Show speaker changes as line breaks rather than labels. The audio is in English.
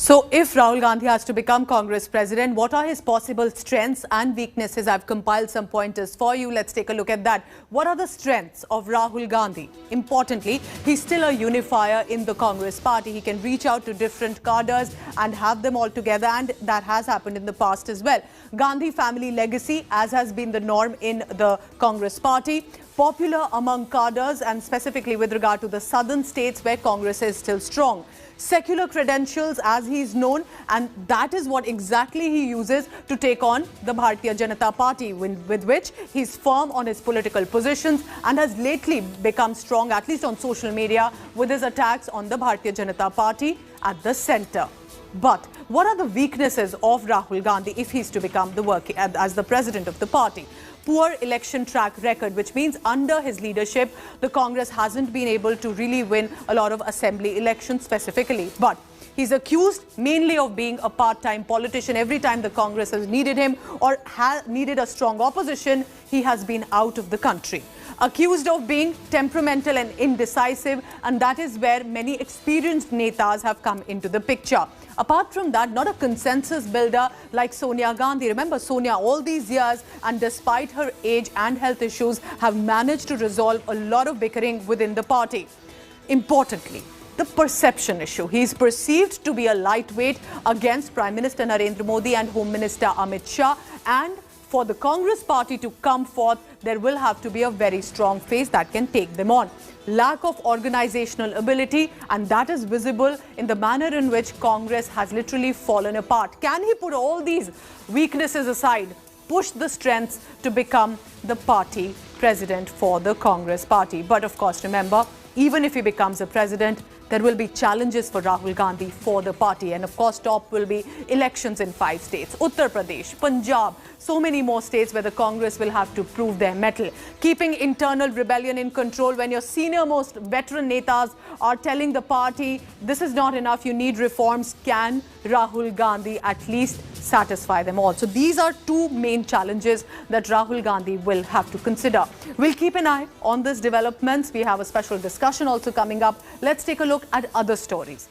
So, if Rahul Gandhi has to become Congress president, what are his possible strengths and weaknesses? I've compiled some pointers for you. Let's take a look at that. What are the strengths of Rahul Gandhi? Importantly, he's still a unifier in the Congress party. He can reach out to different cadres and have them all together, and that has happened in the past as well. Gandhi family legacy, as has been the norm in the Congress party. Popular among cadres and specifically with regard to the southern states where Congress is still strong. Secular credentials, as he is known, and that is what exactly he uses to take on the Bharatiya Janata Party, with which he's firm on his political positions and has lately become strong, at least on social media, with his attacks on the Bharatiya Janata Party at the centre. But what are the weaknesses of Rahul Gandhi if he's to become as the president of the party? Poor election track record, which means under his leadership, the Congress hasn't been able to really win a lot of assembly elections specifically. But he's accused mainly of being a part-time politician. Every time the Congress has needed him or has needed a strong opposition, he has been out of the country. Accused of being temperamental and indecisive, and that is where many experienced netas have come into the picture. Apart from that, not a consensus builder like Sonia Gandhi. Remember, Sonia, all these years, and despite her age and health issues, have managed to resolve a lot of bickering within the party. Importantly, the perception issue. He is perceived to be a lightweight against Prime Minister Narendra Modi and Home Minister Amit Shah, and for the Congress party to come forth, there will have to be a very strong face that can take them on. Lack of organizational ability, and that is visible in the manner in which Congress has literally fallen apart. Can he put all these weaknesses aside, push the strengths to become the party president for the Congress party? But of course, remember, even if he becomes a president, there will be challenges for Rahul Gandhi for the party. And of course, top will be elections in 5 states. Uttar Pradesh, Punjab, so many more states where the Congress will have to prove their mettle. Keeping internal rebellion in control when your senior most veteran netas are telling the party, this is not enough, you need reforms. Can Rahul Gandhi at least satisfy them all? So these are two main challenges that Rahul Gandhi will have to consider. We'll keep an eye on these developments. We have a special discussion also coming up. Let's take a look at other stories.